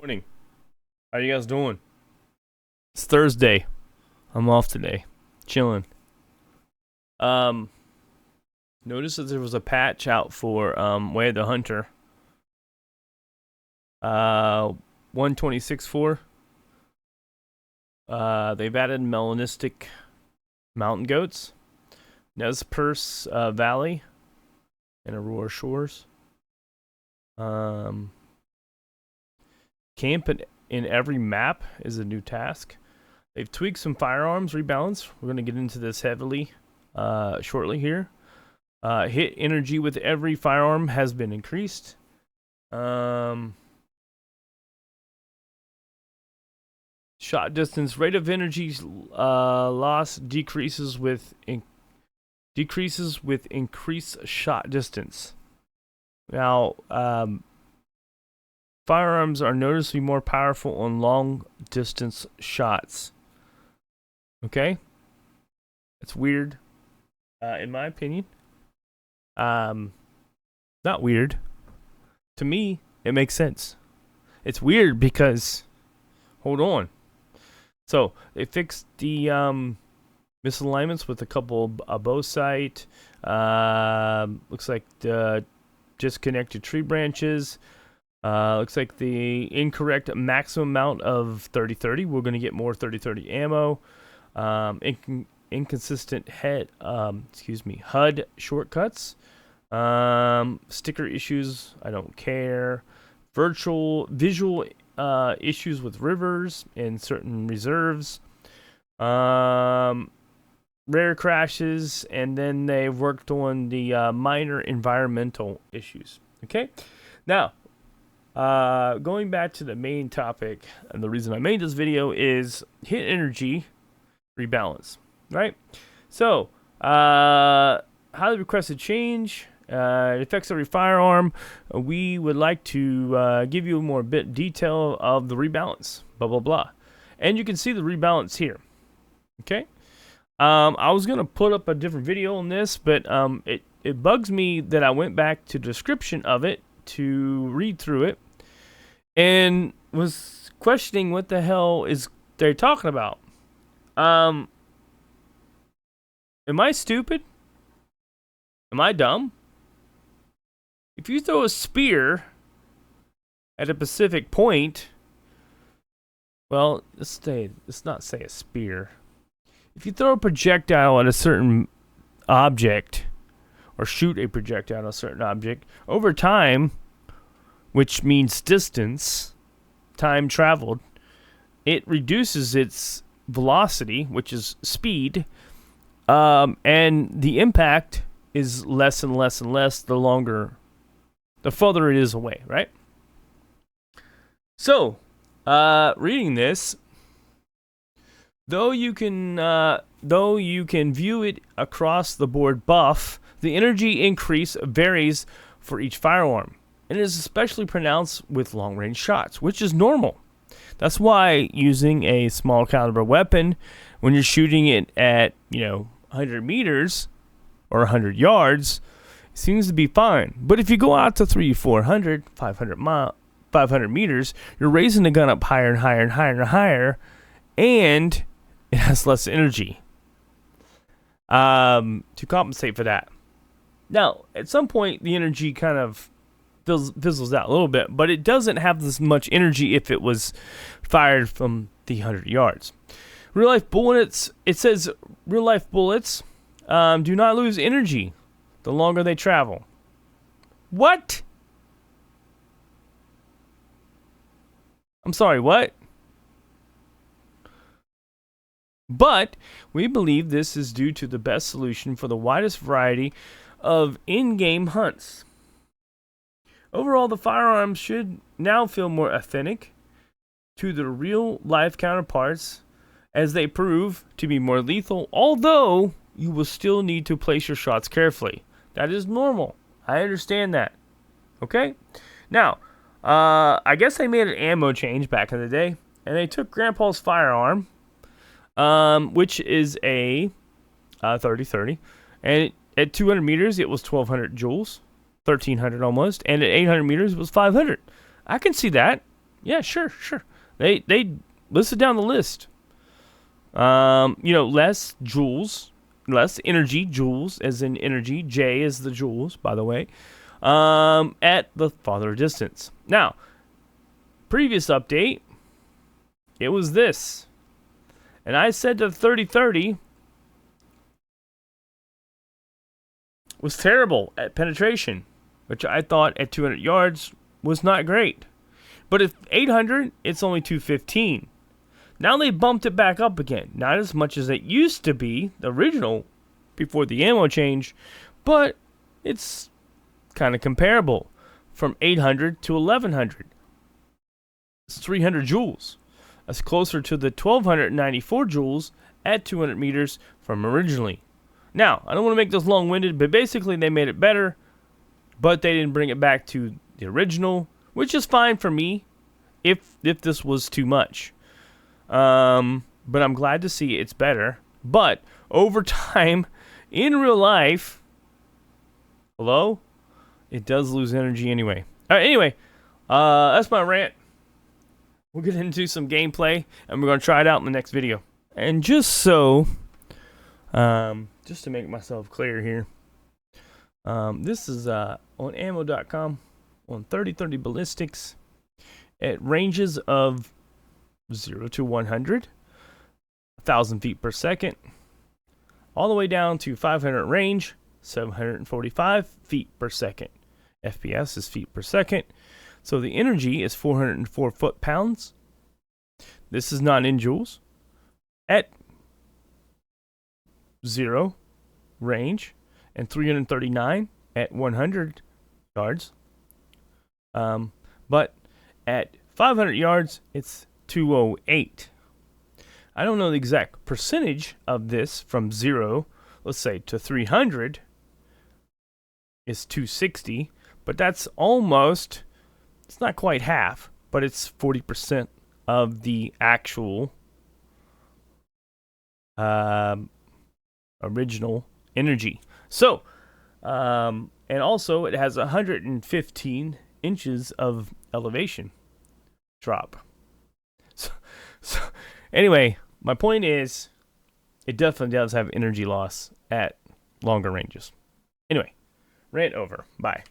Morning. How you guys doing? It's Thursday. I'm off today. Chilling. Noticed that there was a patch out for Way of the Hunter. 126.4. They've added melanistic mountain goats, Nez Perce Valley, and Aurora Shores. Camp in every map is a new task. They've tweaked some firearms rebalance. We're going to get into this heavily shortly here. Hit energy with every firearm has been increased. Shot distance, rate of energy loss decreases with increased shot distance. Now, firearms are noticeably more powerful on long distance shots. Okay? It's weird, in my opinion. Not weird. To me, it makes sense. It's weird because, hold on. So, they fixed the misalignments with a couple of bow sight. Looks like the disconnected tree branches. Looks like the incorrect maximum amount of 30-30. We're going to get more 30-30 ammo. Inconsistent HUD shortcuts. Sticker issues, I don't care. Visual issues with rivers and certain reserves. Rare crashes, and then they've worked on the minor environmental issues. Okay? Now, going back to the main topic, and the reason I made this video is hit energy rebalance, right? So, highly requested change. It affects every firearm. We would like to give you more detail of the rebalance, blah, blah, blah. And you can see the rebalance here, okay? I was going to put up a different video on this, but it bugs me that I went back to the description of it to read through it and was questioning what the hell is they're talking about. Am I stupid? Am I dumb? If you throw a spear at a specific point, well, let's not say a spear. If you throw a projectile at a certain object, or shoot a projectile at a certain object, over time, which means distance, time traveled, it reduces its velocity, which is speed, and the impact is less and less and less the further it is away, right? So, reading this, though you can view it across the board buff, the energy increase varies for each firearm, and it is especially pronounced with long-range shots, which is normal. That's why using a small caliber weapon, when you're shooting it at 100 meters or 100 yards, it seems to be fine. But if you go out to 300, 400, 500 meters, you're raising the gun up higher and higher and higher and higher, and it has less energy to compensate for that. Now, at some point, the energy kind of fizzles out a little bit, but it doesn't have this much energy if it was fired from the 100 yards. Real-life bullets, it says real-life bullets do not lose energy the longer they travel. What? I'm sorry, what? But we believe this is due to the best solution for the widest variety of in-game hunts. Overall, the firearms should now feel more authentic to their real-life counterparts as they prove to be more lethal, although you will still need to place your shots carefully. That is normal. I understand that. Okay? Now, I guess they made an ammo change back in the day, and they took Grandpa's firearm, which is a 30-30, and at 200 meters, it was 1,200 joules. 1,300 almost, and at 800 meters it was 500. I can see that. Yeah, sure. They listed down the list. Less joules, less energy, joules as in energy. J is the joules, by the way. At the farther distance. Now, previous update, it was this. And I said the 30-30 was terrible at penetration, which I thought at 200 yards was not great. But at 800, it's only 215. Now they bumped it back up again. Not as much as it used to be, the original, before the ammo change, but it's kind of comparable from 800 to 1100. It's 300 joules. That's closer to the 1294 joules at 200 meters from originally. Now, I don't want to make this long-winded, but basically they made it better, but they didn't bring it back to the original, which is fine for me if this was too much. But I'm glad to see it's better. But over time, in real life, it does lose energy anyway. All right, anyway, that's my rant. We'll get into some gameplay, and we're going to try it out in the next video. And just to make myself clear here, this is on ammo.com on 30-30 ballistics at ranges of 0 to 100, 1,000 feet per second, all the way down to 500 range, 745 feet per second. FPS is feet per second. So the energy is 404 foot-pounds. This is not in joules. At 0 range and 339 at 100 yards. But at 500 yards, it's 208. I don't know the exact percentage of this from 0, let's say, to 300 is 260, but that's almost, it's not quite half, but it's 40% of the actual original energy. So, and also it has 115 inches of elevation drop. So anyway, my point is, it definitely does have energy loss at longer ranges. Anyway, rant over. Bye.